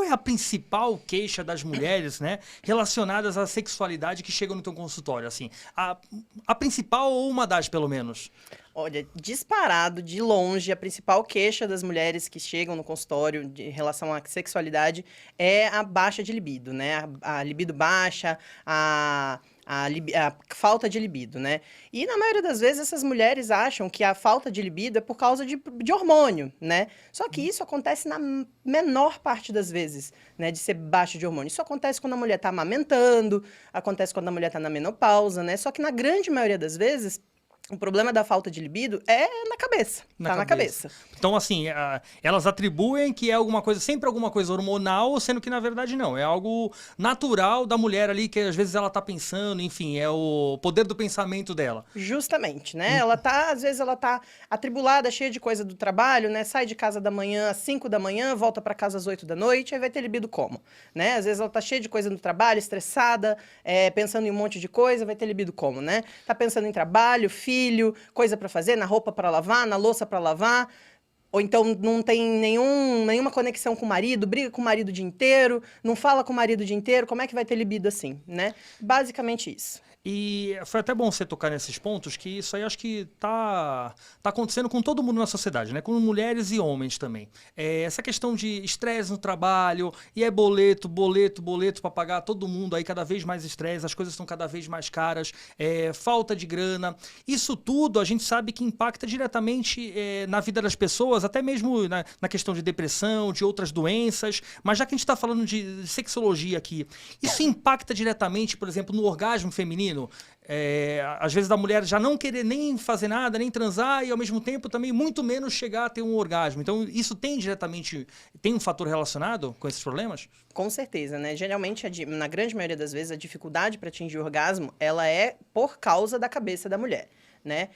é a principal queixa das mulheres, né, relacionadas à sexualidade que chegam no teu consultório? Assim, a principal ou uma das, pelo menos? Olha, disparado, de longe, a principal queixa das mulheres que chegam no consultório em relação à sexualidade é a baixa de libido, né? A libido baixa, a falta de libido, né? E na maioria das vezes essas mulheres acham que a falta de libido é por causa de hormônio, né? Só que isso acontece na menor parte das vezes, né? De ser baixo de hormônio. Isso acontece quando a mulher tá amamentando, acontece quando a mulher tá na menopausa, né? Só que na grande maioria das vezes o problema da falta de libido é na cabeça. Na Tá na cabeça. cabeça. Então, assim, elas atribuem que é alguma coisa, sempre alguma coisa hormonal, sendo que na verdade não. É algo natural da mulher ali, que às vezes ela tá pensando, enfim, é o poder do pensamento dela. Justamente, né? Ela tá, às vezes ela tá atribulada, cheia de coisa do trabalho, né? Sai de casa da manhã às 5 da manhã, volta para casa às 8 da noite, aí vai ter libido como, né? Às vezes ela tá cheia de coisa no trabalho, estressada, pensando em um monte de coisa, vai ter libido como, né? Tá pensando em trabalho, filho, coisa para fazer, na roupa para lavar, na louça para lavar. Ou então não tem nenhuma conexão com o marido, briga com o marido o dia inteiro, não fala com o marido o dia inteiro, como é que vai ter libido assim, né? Basicamente isso. E foi até bom você tocar nesses pontos, que isso aí acho que tá acontecendo com todo mundo na sociedade, né? Com mulheres e homens também. Essa questão de estresse no trabalho, e é boleto para pagar todo mundo, aí cada vez mais estresse, as coisas estão cada vez mais caras, falta de grana. Isso tudo a gente sabe que impacta diretamente na vida das pessoas, até mesmo na questão de depressão, de outras doenças. Mas já que a gente está falando de sexologia aqui, isso impacta diretamente, por exemplo, no orgasmo feminino? Às vezes da mulher já não querer nem fazer nada, nem transar, e ao mesmo tempo também muito menos chegar a ter um orgasmo. Então isso tem um fator relacionado com esses problemas? Com certeza, né? Geralmente, na grande maioria das vezes, a dificuldade para atingir o orgasmo, ela é por causa da cabeça da mulher, né?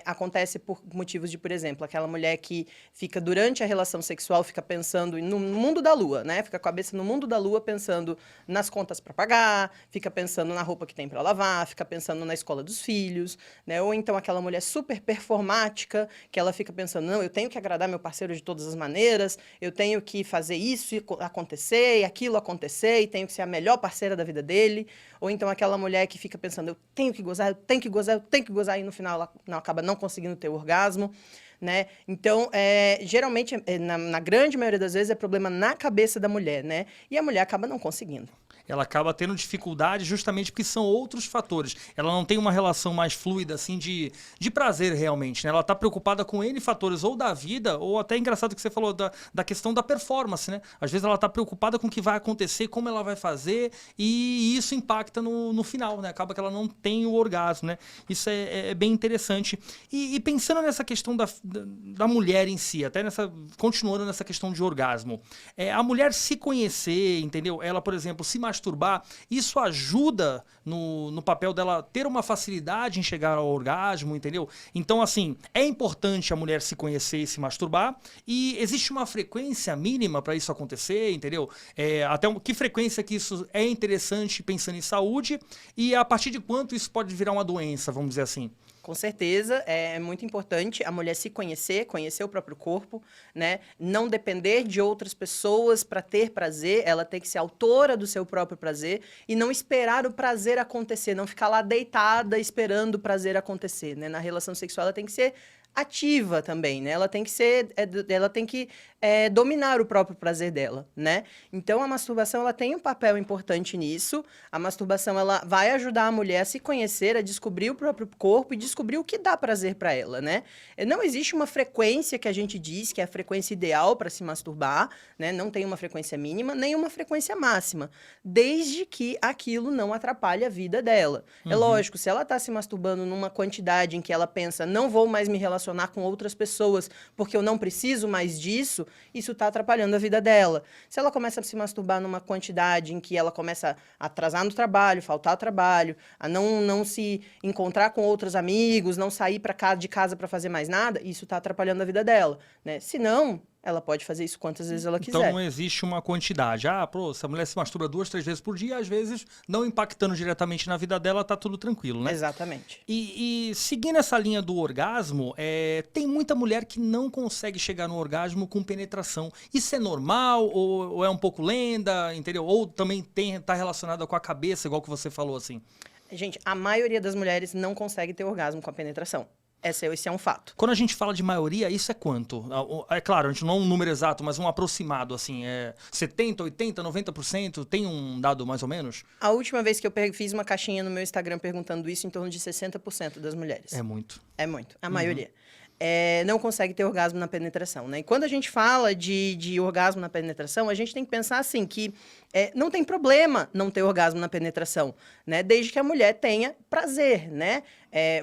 Acontece por motivos de, por exemplo, aquela mulher que fica durante a relação sexual, fica pensando no mundo da lua, né? Fica com a cabeça no mundo da lua, pensando nas contas para pagar, fica pensando na roupa que tem para lavar, fica pensando na escola dos filhos, né? Ou então aquela mulher super performática, que ela fica pensando, não, eu tenho que agradar meu parceiro de todas as maneiras, eu tenho que fazer isso acontecer, e aquilo acontecer, e tenho que ser a melhor parceira da vida dele. Ou então aquela mulher que fica pensando, eu tenho que gozar, eu tenho que gozar, eu tenho que gozar, e no final ela acaba não conseguindo ter o orgasmo, né? Então, geralmente, na grande maioria das vezes, é problema na cabeça da mulher, né? E a mulher acaba não conseguindo. Ela acaba tendo dificuldade justamente porque são outros fatores. Ela não tem uma relação mais fluida, assim, de prazer realmente, né? Ela tá preocupada com N fatores, ou da vida, ou até engraçado que você falou da questão da performance, né? Às vezes ela tá preocupada com o que vai acontecer, como ela vai fazer, e isso impacta no final, né? Acaba que ela não tem o orgasmo, né? Isso é bem interessante. E pensando nessa questão da mulher em si, continuando nessa questão de orgasmo, a mulher se conhecer, entendeu? Ela, por exemplo, se masturbar, isso ajuda no papel dela ter uma facilidade em chegar ao orgasmo, entendeu? Então, assim, é importante a mulher se conhecer e se masturbar, e existe uma frequência mínima para isso acontecer, entendeu? Que frequência que isso é interessante pensando em saúde, e a partir de quanto isso pode virar uma doença, vamos dizer assim. Com certeza, é muito importante a mulher se conhecer, conhecer o próprio corpo, né? Não depender de outras pessoas para ter prazer, ela tem que ser autora do seu próprio prazer e não esperar o prazer acontecer, não ficar lá deitada esperando o prazer acontecer, né? Na relação sexual ela tem que ser ativa também, né? Ela tem que dominar o próprio prazer dela, né? Então a masturbação ela tem um papel importante nisso. A masturbação ela vai ajudar a mulher a se conhecer, a descobrir o próprio corpo e descobrir o que dá prazer para ela, né? Não existe uma frequência que a gente diz que é a frequência ideal para se masturbar, né? Não tem uma frequência mínima nem uma frequência máxima, desde que aquilo não atrapalhe a vida dela. É lógico, se ela está se masturbando numa quantidade em que ela pensa, não vou mais me relacionar com outras pessoas porque eu não preciso mais disso, isso está atrapalhando a vida dela. Se ela começa a se masturbar numa quantidade em que ela começa a atrasar no trabalho, faltar ao trabalho, a não se encontrar com outros amigos, não sair de casa para fazer mais nada, isso está atrapalhando a vida dela, né? Se não, ela pode fazer isso quantas vezes ela Então quiser. não existe uma quantidade. Ah, pô, se a mulher se masturba 2, 3 vezes por dia, às vezes, não impactando diretamente na vida dela, tá tudo tranquilo, né? Exatamente. E seguindo essa linha do orgasmo, tem muita mulher que não consegue chegar no orgasmo com penetração. Isso é normal ou é um pouco lenda, entendeu? Ou também tá relacionada com a cabeça, igual que você falou, assim? Gente, a maioria das mulheres não consegue ter orgasmo com a penetração. Esse é um fato. Quando a gente fala de maioria, isso é quanto? É claro, a gente não é um número exato, mas um aproximado, assim, 70, 80, 90%? Tem um dado mais ou menos? A última vez que eu fiz uma caixinha no meu Instagram perguntando isso, em torno de 60% das mulheres. É muito. É muito, a maioria. Não consegue ter orgasmo na penetração, né? E quando a gente fala de orgasmo na penetração, a gente tem que pensar assim, que não tem problema não ter orgasmo na penetração, né? Desde que a mulher tenha prazer, né?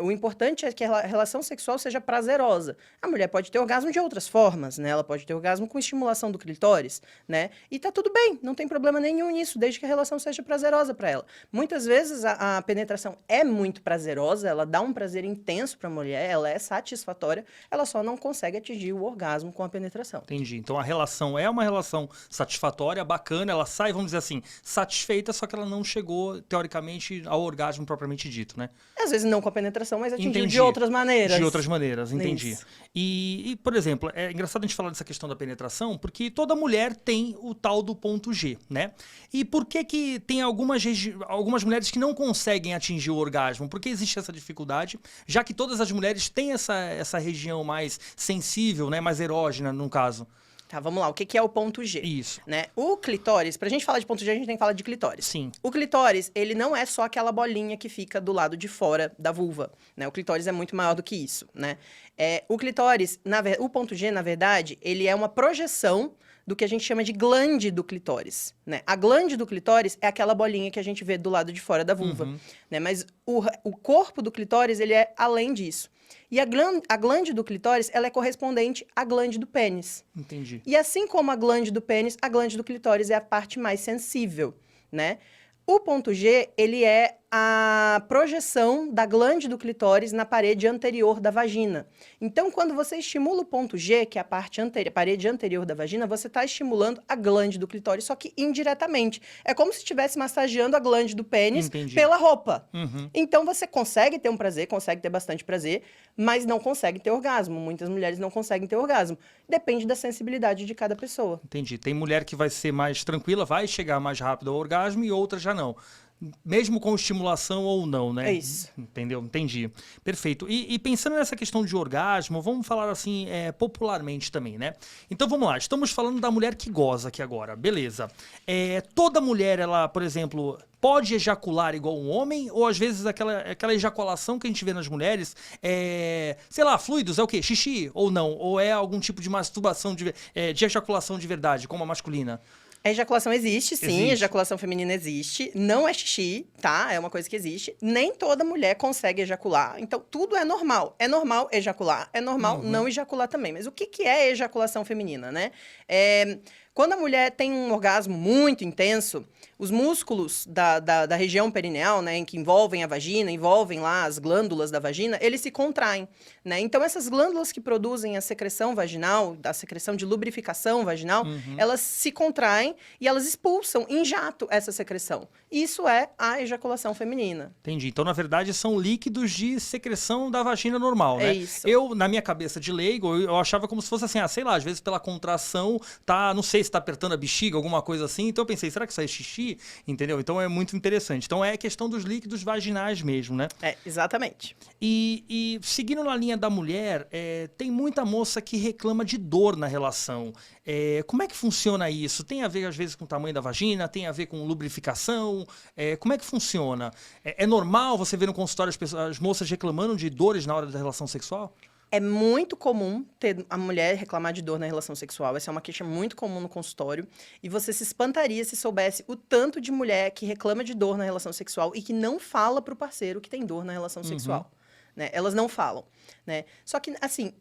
O importante é que a relação sexual seja prazerosa. A mulher pode ter orgasmo de outras formas, né? Ela pode ter orgasmo com estimulação do clitóris, né? E tá tudo bem, não tem problema nenhum nisso, desde que a relação seja prazerosa para ela. Muitas vezes a penetração é muito prazerosa, ela dá um prazer intenso para a mulher, ela é satisfatória, ela só não consegue atingir o orgasmo com a penetração. Entendi. Então a relação é uma relação satisfatória, bacana, ela sai, vamos dizer assim, satisfeita, só que ela não chegou, teoricamente, ao orgasmo propriamente dito, né? Às vezes não com a penetração, mas atingido Entendi. de outras maneiras. De outras maneiras, entendi. Isso. E, por exemplo, é engraçado a gente falar dessa questão da penetração, porque toda mulher tem o tal do ponto G, né? E por que tem algumas mulheres que não conseguem atingir o orgasmo? Por que existe essa dificuldade? Já que todas as mulheres têm essa região mais sensível, né? Mais erógena, no caso. Tá, vamos lá. O que é o ponto G? Isso. Né? O clitóris, pra gente falar de ponto G, a gente tem que falar de clitóris. Sim. O clitóris, ele não é só aquela bolinha que fica do lado de fora da vulva, né? O clitóris é muito maior do que isso, né? O clitóris, o ponto G, na verdade, ele é uma projeção do que a gente chama de glande do clitóris, né? A glande do clitóris é aquela bolinha que a gente vê do lado de fora da vulva, né? Mas o corpo do clitóris, ele é além disso. E a glande do clitóris, ela é correspondente à glande do pênis. Entendi. E assim como a glande do pênis, a glande do clitóris é a parte mais sensível, né? O ponto G, ele é a projeção da glande do clitóris na parede anterior da vagina. Então, quando você estimula o ponto G, que é a parede anterior da vagina, você está estimulando a glande do clitóris, só que indiretamente. É como se estivesse massageando a glande do pênis pela roupa. Então, você consegue ter um prazer, consegue ter bastante prazer, mas não consegue ter orgasmo. Muitas mulheres não conseguem ter orgasmo. Depende da sensibilidade de cada pessoa. Entendi. Tem mulher que vai ser mais tranquila, vai chegar mais rápido ao orgasmo e outra já não. Mesmo com estimulação ou não, né? É isso. Entendeu? Entendi. Perfeito. E pensando nessa questão de orgasmo, vamos falar assim, popularmente também, né? Então vamos lá, estamos falando da mulher que goza aqui agora, beleza. Toda mulher, ela, por exemplo, pode ejacular igual um homem? Ou às vezes aquela ejaculação que a gente vê nas mulheres sei lá, fluidos, é o quê? Xixi ou não? Ou é algum tipo de masturbação, de ejaculação de verdade, como a masculina? A ejaculação existe, sim. Existe. A ejaculação feminina existe. Não é xixi, tá? É uma coisa que existe. Nem toda mulher consegue ejacular. Então, tudo é normal. É normal ejacular. É normal não ejacular também. Mas o que é ejaculação feminina, né? Quando a mulher tem um orgasmo muito intenso, os músculos da região perineal, né, que envolvem a vagina, envolvem lá as glândulas da vagina, eles se contraem, né? Então, essas glândulas que produzem a secreção vaginal, a secreção de lubrificação vaginal, elas se contraem e elas expulsam em jato essa secreção. Isso é a ejaculação feminina. Entendi. Então, na verdade, são líquidos de secreção da vagina normal, né? É isso. Eu, na minha cabeça de leigo, eu achava como se fosse assim, sei lá, às vezes pela contração, não sei se tá apertando a bexiga, alguma coisa assim. Então eu pensei, será que isso é xixi? Entendeu? Então é muito interessante. Então é questão dos líquidos vaginais mesmo, né? Exatamente. E seguindo na linha da mulher, tem muita moça que reclama de dor na relação. Como é que funciona isso? Tem a ver, às vezes, com o tamanho da vagina? Tem a ver com lubrificação? Como é que funciona? É normal você ver no consultório as moças reclamando de dores na hora da relação sexual? É muito comum ter a mulher reclamar de dor na relação sexual. Essa é uma queixa muito comum no consultório. E você se espantaria se soubesse o tanto de mulher que reclama de dor na relação sexual e que não fala pro parceiro que tem dor na relação sexual. Né? Elas não falam. Né? Só que, assim,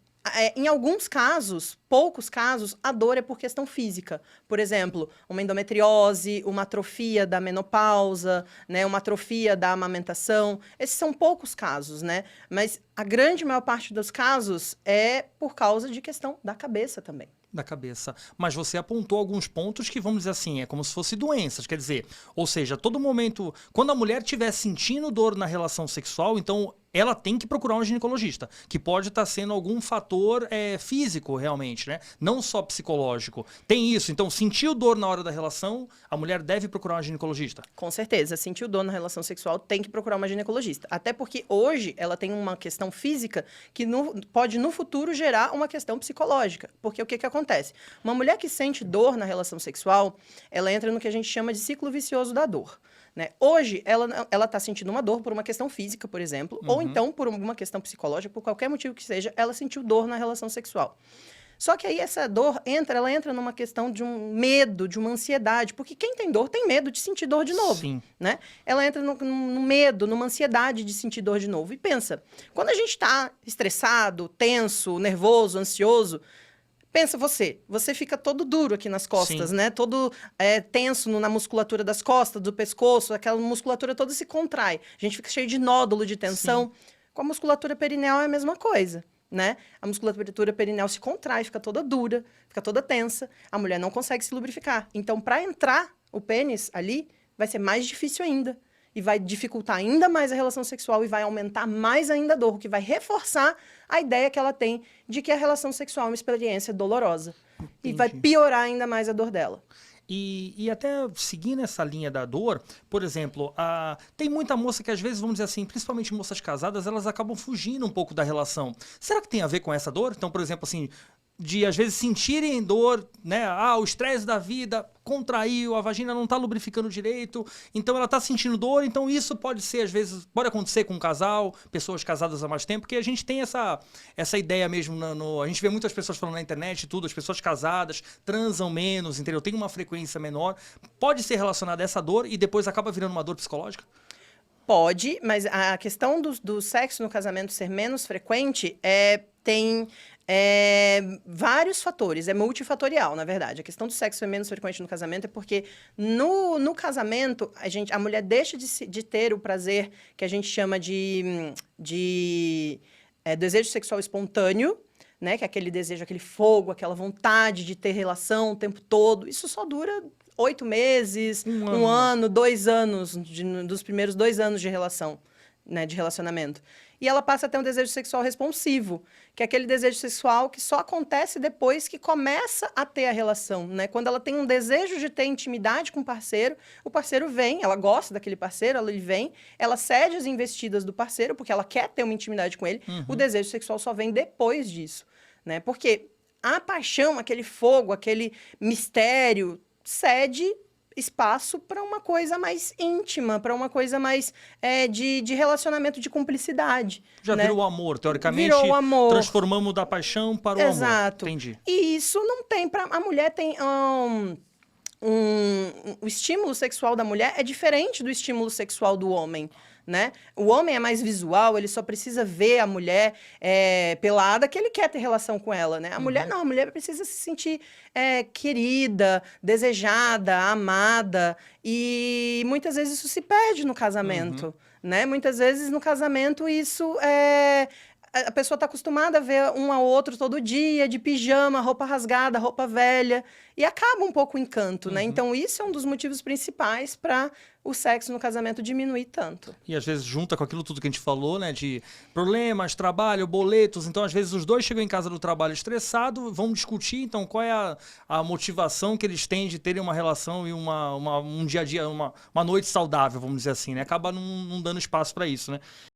em alguns casos, poucos casos, a dor é por questão física. Por exemplo, uma endometriose, uma atrofia da menopausa, né, uma atrofia da amamentação. Esses são poucos casos, né? Mas a grande maior parte dos casos é por causa de questão da cabeça também. Da cabeça. Mas você apontou alguns pontos que, vamos dizer assim, é como se fossem doenças. Quer dizer, ou seja, todo momento, quando a mulher estiver sentindo dor na relação sexual, então ela tem que procurar um ginecologista, que pode estar sendo algum fator físico realmente, né? Não só psicológico. Tem isso. Então, sentiu dor na hora da relação, a mulher deve procurar um ginecologista. Com certeza, sentiu dor na relação sexual, tem que procurar uma ginecologista. Até porque hoje ela tem uma questão física que pode no futuro gerar uma questão psicológica. Porque o que acontece? Uma mulher que sente dor na relação sexual, ela entra no que a gente chama de ciclo vicioso da dor. Né? Hoje, ela está sentindo uma dor por uma questão física, por exemplo, ou então por uma questão psicológica, por qualquer motivo que seja, ela sentiu dor na relação sexual. Só que aí essa dor ela entra numa questão de um medo, de uma ansiedade, porque quem tem dor tem medo de sentir dor de novo. Sim. Né? Ela entra no medo, numa ansiedade de sentir dor de novo. E pensa, quando a gente está estressado, tenso, nervoso, ansioso, pensa você fica todo duro aqui nas costas, Sim. né? Todo tenso na musculatura das costas, do pescoço, aquela musculatura toda se contrai. A gente fica cheio de nódulo de tensão. Sim. Com a musculatura perineal é a mesma coisa, né? A musculatura perineal se contrai, fica toda dura, fica toda tensa. A mulher não consegue se lubrificar. Então, para entrar o pênis ali, vai ser mais difícil ainda. E vai dificultar ainda mais a relação sexual e vai aumentar mais ainda a dor, o que vai reforçar a ideia que ela tem de que a relação sexual é uma experiência dolorosa. Entendi. E vai piorar ainda mais a dor dela. E até seguindo essa linha da dor, por exemplo, tem muita moça que às vezes, vamos dizer assim, principalmente moças casadas, elas acabam fugindo um pouco da relação. Será que tem a ver com essa dor? Então, por exemplo, assim, de às vezes sentirem dor, né? O estresse da vida contraiu, a vagina não está lubrificando direito, então ela está sentindo dor, então isso pode ser, às vezes, pode acontecer com um casal, pessoas casadas há mais tempo, porque a gente tem essa ideia mesmo, a gente vê muitas pessoas falando na internet e tudo, as pessoas casadas transam menos, entendeu? Tem uma frequência menor, pode ser relacionada a essa dor e depois acaba virando uma dor psicológica? Pode, mas a questão do sexo no casamento ser menos frequente tem vários fatores, é multifatorial, na verdade. A questão do sexo ser menos frequente no casamento é porque no casamento a mulher deixa de ter o prazer que a gente chama de desejo sexual espontâneo, né? Que é aquele desejo, aquele fogo, aquela vontade de ter relação o tempo todo. Isso só dura 8 meses, um ano, 2 anos, dos primeiros 2 anos de relação, né, de relacionamento. E ela passa a ter um desejo sexual responsivo, que é aquele desejo sexual que só acontece depois que começa a ter a relação, né? Quando ela tem um desejo de ter intimidade com o parceiro vem, ela gosta daquele parceiro, ele vem, ela cede as investidas do parceiro, porque ela quer ter uma intimidade com ele, o desejo sexual só vem depois disso, né? Porque a paixão, aquele fogo, aquele mistério, cede espaço para uma coisa mais íntima, para uma coisa mais de relacionamento de cumplicidade. Já né? virou o amor, teoricamente. Virou o amor. Transformamos da paixão para o amor. Exato. Entendi. E isso não tem para a mulher tem o estímulo sexual da mulher é diferente do estímulo sexual do homem. Né? O homem é mais visual, ele só precisa ver a mulher pelada que ele quer ter relação com ela, né? A mulher não, a mulher precisa se sentir querida, desejada, amada, e muitas vezes isso se perde no casamento, né? Muitas vezes no casamento isso a pessoa está acostumada a ver um ao outro todo dia, de pijama, roupa rasgada, roupa velha, e acaba um pouco o encanto, né? Então, isso é um dos motivos principais para o sexo no casamento diminuir tanto. E às vezes junta com aquilo tudo que a gente falou, né? De problemas, trabalho, boletos. Então, às vezes, os dois chegam em casa do trabalho estressados, vão discutir, então, qual é a motivação que eles têm de terem uma relação e um dia a dia, uma noite saudável, vamos dizer assim, né? Acaba não dando espaço para isso, né?